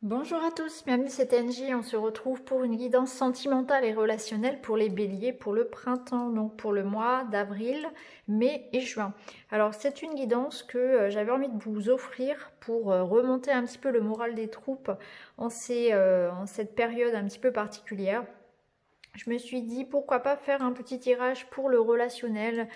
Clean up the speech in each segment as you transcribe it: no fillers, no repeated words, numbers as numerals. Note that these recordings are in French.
Bonjour à tous, bienvenue c'est NJ, on se retrouve pour une guidance sentimentale et relationnelle pour les béliers pour le printemps, donc pour le mois d'avril, mai et juin. Alors c'est une guidance que j'avais envie de vous offrir pour remonter un petit peu le moral des troupes en cette période un petit peu particulière. Je me suis dit pourquoi pas faire un petit tirage pour le relationnel,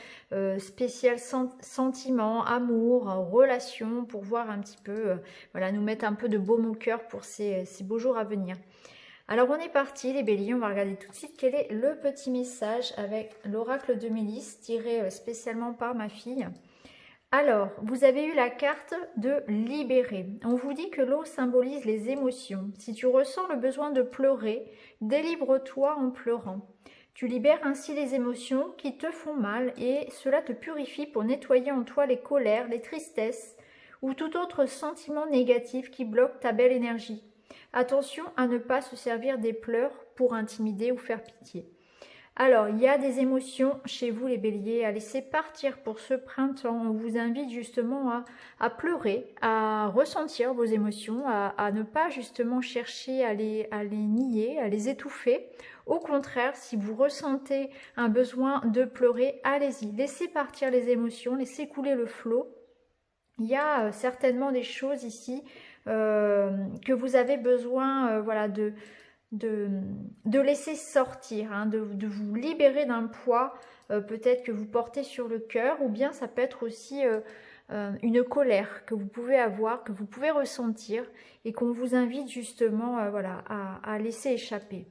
spécial sentiment, amour, relation, pour voir un petit peu, voilà, nous mettre un peu de baume au cœur pour ces beaux jours à venir. Alors on est parti les béliers, on va regarder tout de suite quel est le petit message avec l'oracle de Mélisse tiré spécialement par ma fille. Alors, vous avez eu la carte de libérer. On vous dit que l'eau symbolise les émotions. Si tu ressens le besoin de pleurer, délivre-toi en pleurant. Tu libères ainsi les émotions qui te font mal et cela te purifie pour nettoyer en toi les colères, les tristesses ou tout autre sentiment négatif qui bloque ta belle énergie. Attention à ne pas se servir des pleurs pour intimider ou faire pitié. Alors, il y a des émotions chez vous les béliers à laisser partir pour ce printemps. On vous invite justement à pleurer, à ressentir vos émotions, à ne pas justement chercher à les nier, à les étouffer. Au contraire, si vous ressentez un besoin de pleurer, allez-y, laissez partir les émotions, laissez couler le flot. Il y a certainement des choses ici que vous avez besoin voilà, de laisser sortir, hein, de vous libérer d'un poids peut-être que vous portez sur le cœur, ou bien ça peut être aussi une colère que vous pouvez avoir, que vous pouvez ressentir et qu'on vous invite justement voilà, à laisser échapper.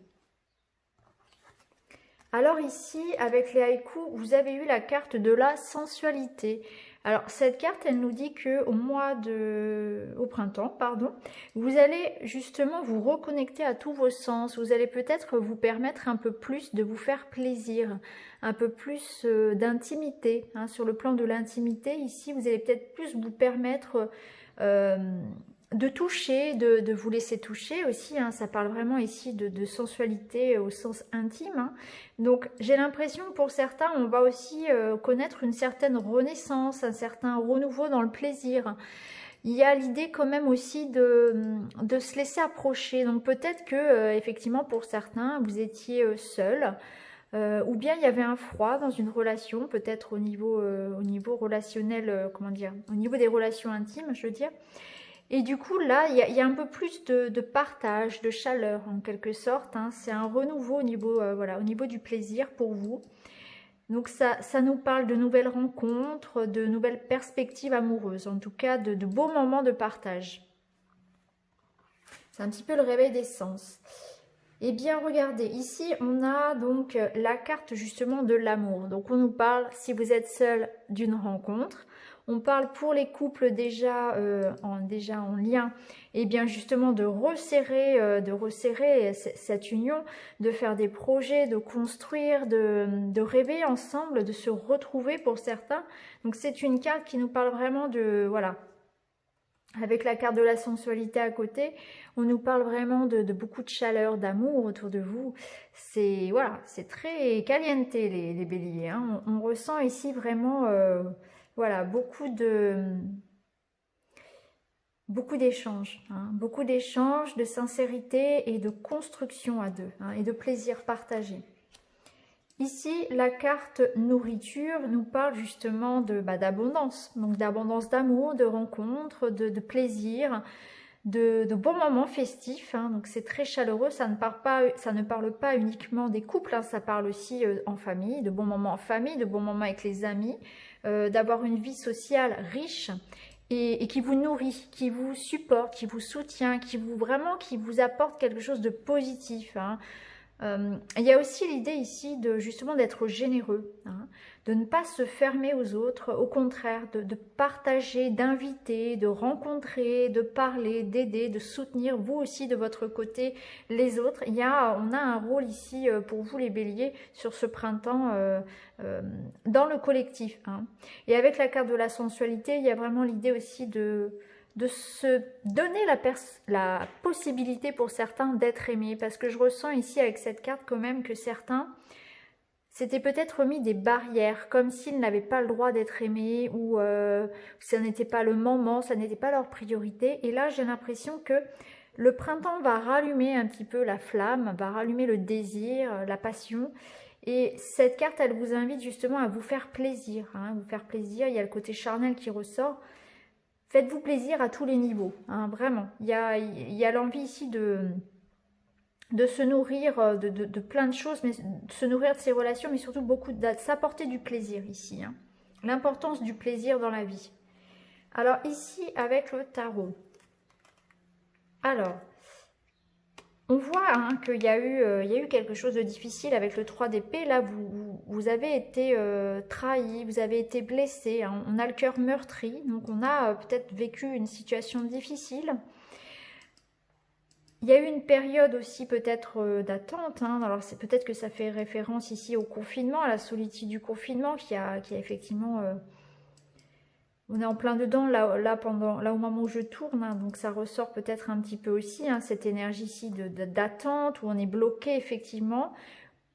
Alors ici, avec les haïkus, vous avez eu la carte de la sensualité. Alors cette carte, elle nous dit que au printemps, pardon, vous allez justement vous reconnecter à tous vos sens. Vous allez peut-être vous permettre un peu plus de vous faire plaisir, un peu plus d'intimité. Hein. Sur le plan de l'intimité, ici, vous allez peut-être plus vous permettre de toucher, de vous laisser toucher aussi, hein, ça parle vraiment ici de sensualité au sens intime. Hein. Donc j'ai l'impression que pour certains, on va aussi connaître une certaine renaissance, un certain renouveau dans le plaisir. Il y a l'idée quand même aussi de se laisser approcher. Donc peut-être que effectivement pour certains, vous étiez seul. Ou bien il y avait un froid dans une relation, peut-être au niveau relationnel, comment dire, au niveau des relations intimes, je veux dire. Et du coup, là, il y a un peu plus de partage, de chaleur, en quelque sorte. Hein. C'est un renouveau au niveau, voilà, au niveau du plaisir pour vous. Donc, ça nous parle de nouvelles rencontres, de nouvelles perspectives amoureuses. En tout cas, de beaux moments de partage. C'est un petit peu le réveil des sens. Eh bien, regardez, ici, on a donc la carte justement de l'amour. Donc, on nous parle, si vous êtes seul, d'une rencontre. On parle pour les couples déjà en lien, et bien justement de resserrer cette union, de faire des projets, de construire, de rêver ensemble, de se retrouver pour certains. Donc c'est une carte qui nous parle vraiment de, voilà, avec la carte de la sensualité à côté, on nous parle vraiment de beaucoup de chaleur, d'amour autour de vous. C'est voilà, c'est très caliente les béliers. Hein. On ressent ici vraiment voilà, beaucoup d'échanges, hein, beaucoup d'échanges, de sincérité et de construction à deux, hein, et de plaisir partagé. Ici, la carte nourriture nous parle justement d'abondance, donc d'abondance d'amour, de rencontres, de plaisir, de bons moments festifs. Hein, donc c'est très chaleureux, ça ne parle pas uniquement des couples, hein, ça parle aussi en famille, de bons moments en famille, de bons moments avec les amis, d'avoir une vie sociale riche et qui vous nourrit, qui vous supporte, qui vous soutient, qui vous apporte quelque chose de positif. Hein. Il y a aussi l'idée ici justement d'être généreux, hein, de ne pas se fermer aux autres, au contraire, de partager, d'inviter, de rencontrer, de parler, d'aider, de soutenir vous aussi de votre côté les autres. On a un rôle ici pour vous les béliers sur ce printemps dans le collectif. Hein. Et avec la carte de la sensualité, il y a vraiment l'idée aussi de se donner la possibilité pour certains d'être aimés. Parce que je ressens ici avec cette carte quand même que certains s'étaient peut-être mis des barrières, comme s'ils n'avaient pas le droit d'être aimés ou ça n'était pas le moment, ça n'était pas leur priorité. Et là, j'ai l'impression que Le printemps va rallumer un petit peu la flamme, va rallumer le désir, la passion. Et cette carte, elle vous invite justement à vous faire plaisir. Hein, vous faire plaisir, il y a le côté charnel qui ressort. Faites-vous plaisir à tous les niveaux, hein, vraiment. Il y a l'envie ici de se nourrir de plein de choses, mais de se nourrir de ses relations, mais surtout beaucoup de s'apporter du plaisir ici. Hein. L'importance du plaisir dans la vie. Alors ici, avec le tarot. Alors, on voit hein, qu'il y a eu quelque chose de difficile avec le 3 d'épée. Là, vous avez été trahi, vous avez été blessé. Hein. On a le cœur meurtri, donc on a peut-être vécu une situation difficile. Il y a eu une période aussi peut-être d'attente. Hein. Alors, c'est peut-être que ça fait référence ici au confinement, à la solitude du confinement qui a effectivement... on est en plein dedans là au moment où je tourne, hein, donc ça ressort peut-être un petit peu aussi, hein, cette énergie ici d'attente, où on est bloqué effectivement,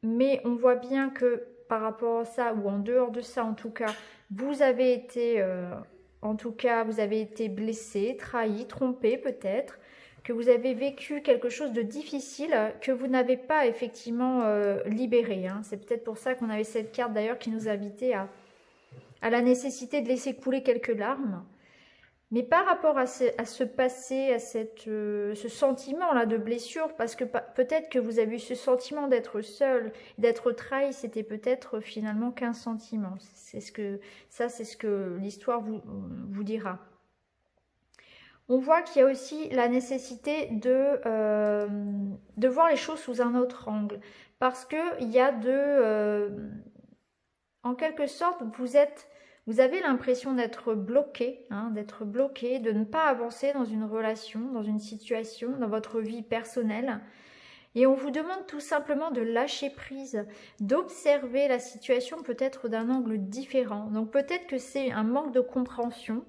mais on voit bien que par rapport à ça, ou en dehors de ça en tout cas, vous avez été, vous avez été blessé, trahi, trompé peut-être, que vous avez vécu quelque chose de difficile que vous n'avez pas effectivement libéré. Hein. C'est peut-être pour ça qu'on avait cette carte d'ailleurs qui nous invitait à la nécessité de laisser couler quelques larmes. Mais par rapport à ce passé, à ce sentiment-là de blessure, parce que peut-être que vous avez eu ce sentiment d'être seul, d'être trahi, c'était peut-être finalement qu'un sentiment. C'est ce que l'histoire vous dira. On voit qu'il y a aussi la nécessité de voir les choses sous un autre angle. Parce qu'il y a en quelque sorte, vous avez l'impression d'être bloqué, hein, de ne pas avancer dans une relation, dans une situation, dans votre vie personnelle. Et on vous demande tout simplement de lâcher prise, d'observer la situation peut-être d'un angle différent. Donc peut-être que c'est un manque de compréhension,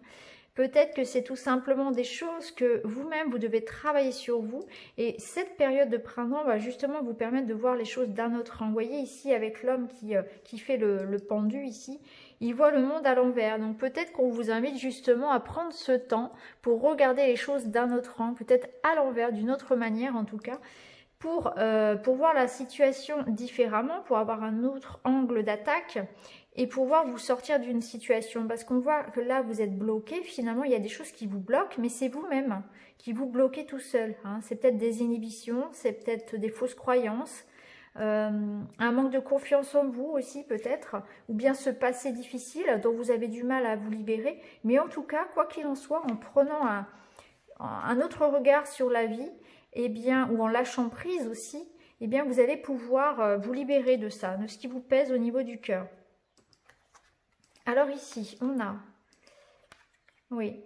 peut-être que c'est tout simplement des choses que vous-même, vous devez travailler sur vous. Et cette période de printemps va justement vous permettre de voir les choses d'un autre angle. Vous voyez ici avec l'homme qui fait le pendu ici, il voit le monde à l'envers. Donc peut-être qu'on vous invite justement à prendre ce temps pour regarder les choses d'un autre angle, peut-être à l'envers, d'une autre manière en tout cas, pour voir la situation différemment, pour avoir un autre angle d'attaque et pouvoir vous sortir d'une situation. Parce qu'on voit que là, vous êtes bloqué. Finalement, il y a des choses qui vous bloquent, mais c'est vous-même qui vous bloquez tout seul. Hein. C'est peut-être des inhibitions, c'est peut-être des fausses croyances, un manque de confiance en vous aussi peut-être, ou bien ce passé difficile dont vous avez du mal à vous libérer. Mais en tout cas, quoi qu'il en soit, en prenant un autre regard sur la vie, eh bien, ou en lâchant prise aussi, eh bien, vous allez pouvoir vous libérer de ça, de ce qui vous pèse au niveau du cœur. Alors ici, on a... Oui.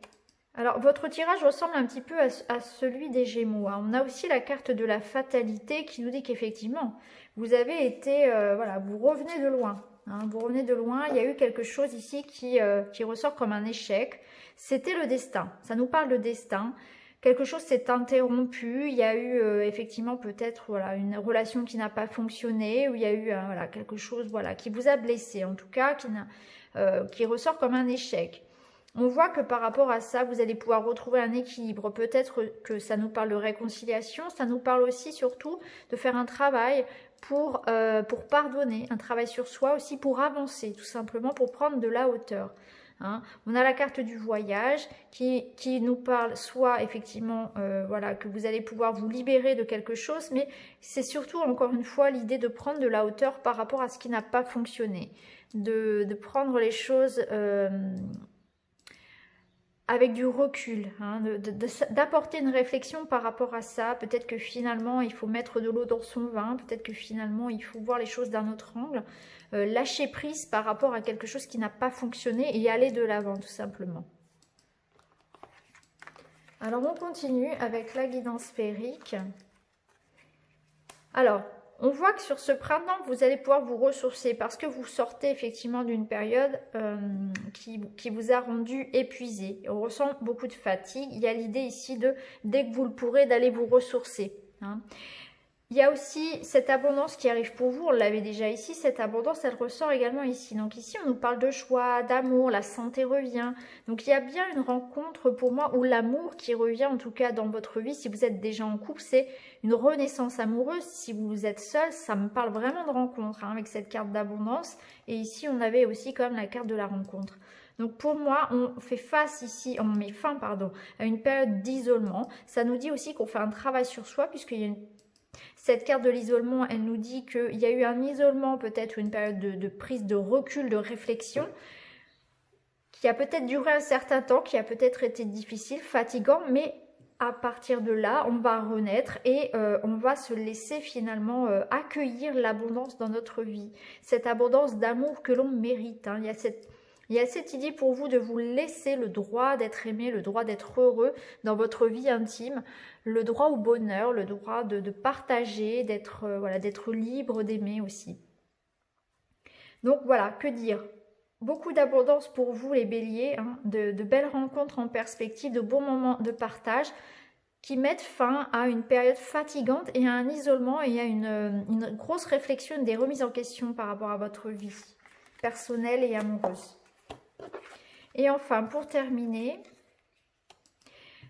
Alors, votre tirage ressemble un petit peu à celui des Gémeaux. Hein. On a aussi la carte de la fatalité qui nous dit qu'effectivement, vous avez été... voilà, vous revenez de loin. Hein, vous revenez de loin. Il y a eu quelque chose ici qui ressort comme un échec. C'était le destin. Ça nous parle de destin. Quelque chose s'est interrompu, il y a eu effectivement peut-être voilà, une relation qui n'a pas fonctionné, ou il y a eu voilà, quelque chose voilà, qui vous a blessé, en tout cas qui ressort comme un échec. On voit que par rapport à ça, vous allez pouvoir retrouver un équilibre. Peut-être que ça nous parle de réconciliation, ça nous parle aussi surtout de faire un travail pour pardonner, un travail sur soi aussi pour avancer, tout simplement pour prendre de la hauteur. Hein. On a la carte du voyage qui nous parle soit effectivement voilà, que vous allez pouvoir vous libérer de quelque chose, mais c'est surtout encore une fois l'idée de prendre de la hauteur par rapport à ce qui n'a pas fonctionné, de prendre les choses avec du recul, hein, d'apporter une réflexion par rapport à ça. Peut-être que finalement il faut mettre de l'eau dans son vin, peut-être que finalement il faut voir les choses d'un autre angle, lâcher prise par rapport à quelque chose qui n'a pas fonctionné et aller de l'avant tout simplement. Alors on continue avec la guidance féerique. Alors, on voit que sur ce printemps, vous allez pouvoir vous ressourcer parce que vous sortez effectivement d'une période qui vous a rendu épuisé. On ressent beaucoup de fatigue. Il y a l'idée ici de, dès que vous le pourrez, d'aller vous ressourcer. Hein. Il y a aussi cette abondance qui arrive pour vous, on l'avait déjà ici, cette abondance elle ressort également ici. Donc ici on nous parle de choix, d'amour, la santé revient. Donc il y a bien une rencontre pour moi où l'amour qui revient en tout cas dans votre vie. Si vous êtes déjà en couple, c'est une renaissance amoureuse. Si vous êtes seul, ça me parle vraiment de rencontre avec cette carte d'abondance. Et ici on avait aussi quand même la carte de la rencontre. Donc pour moi, on fait face ici, on met fin pardon, à une période d'isolement. Ça nous dit aussi qu'on fait un travail sur soi puisqu'il y a cette carte de l'isolement, elle nous dit qu'il y a eu un isolement, peut-être une période de prise de recul, de réflexion, qui a peut-être duré un certain temps, qui a peut-être été difficile, fatigant, mais à partir de là, on va renaître et on va se laisser finalement accueillir l'abondance dans notre vie. Cette abondance d'amour que l'on mérite. Hein. Il y a cette idée pour vous de vous laisser le droit d'être aimé, le droit d'être heureux dans votre vie intime, le droit au bonheur, le droit de partager, d'être voilà, d'être libre d'aimer aussi. Donc voilà, que dire? Beaucoup d'abondance pour vous les béliers, hein, de belles rencontres en perspective, de bons moments de partage qui mettent fin à une période fatigante et à un isolement et à une grosse réflexion, des remises en question par rapport à votre vie personnelle et amoureuse. Et enfin, pour terminer,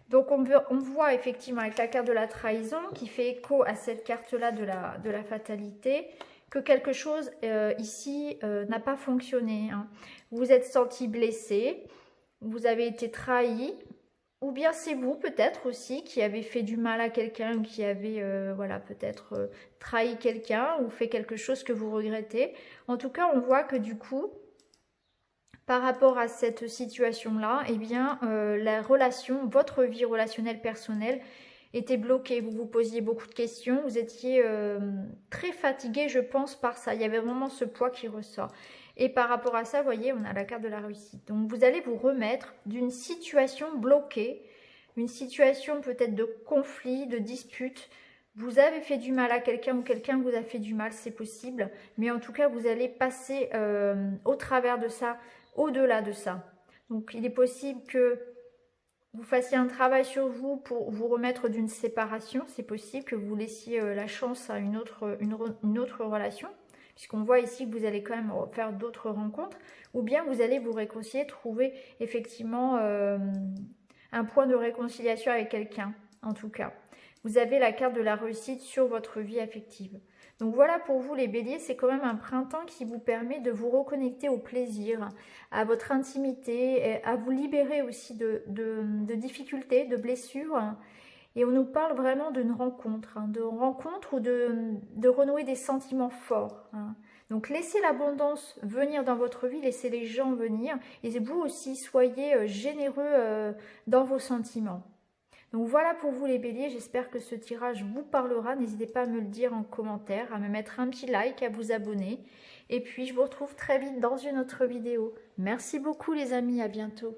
donc on voit effectivement avec la carte de la trahison qui fait écho à cette carte-là de la fatalité, que quelque chose ici n'a pas fonctionné. Hein. Vous vous êtes senti blessé, vous avez été trahi, ou bien c'est vous peut-être aussi qui avez fait du mal à quelqu'un, ou qui avez voilà, peut-être trahi quelqu'un ou fait quelque chose que vous regrettez. En tout cas, on voit que du coup, par rapport à cette situation-là, eh bien, la relation, votre vie relationnelle personnelle était bloquée. Vous vous posiez beaucoup de questions, vous étiez très fatigué, je pense, par ça. Il y avait vraiment ce poids qui ressort. Et par rapport à ça, vous voyez, on a la carte de la réussite. Donc, vous allez vous remettre d'une situation bloquée, une situation peut-être de conflit, de dispute. Vous avez fait du mal à quelqu'un ou quelqu'un vous a fait du mal, c'est possible. Mais en tout cas, vous allez passer au travers de ça, au-delà de ça. Donc, il est possible que vous fassiez un travail sur vous pour vous remettre d'une séparation. C'est possible que vous laissiez la chance à une autre relation, puisqu'on voit ici que vous allez quand même faire d'autres rencontres. Ou bien vous allez vous réconcilier, trouver effectivement un point de réconciliation avec quelqu'un, en tout cas. Vous avez la carte de la réussite sur votre vie affective. Donc voilà pour vous les béliers, c'est quand même un printemps qui vous permet de vous reconnecter au plaisir, à votre intimité, à vous libérer aussi de difficultés, de blessures. Et on nous parle vraiment d'une rencontre, hein, ou de renouer des sentiments forts. Hein. Donc laissez l'abondance venir dans votre vie, laissez les gens venir. Et vous aussi, soyez généreux dans vos sentiments. Donc voilà pour vous les béliers, j'espère que ce tirage vous parlera. N'hésitez pas à me le dire en commentaire, à me mettre un petit like, à vous abonner. Et puis je vous retrouve très vite dans une autre vidéo. Merci beaucoup les amis, à bientôt.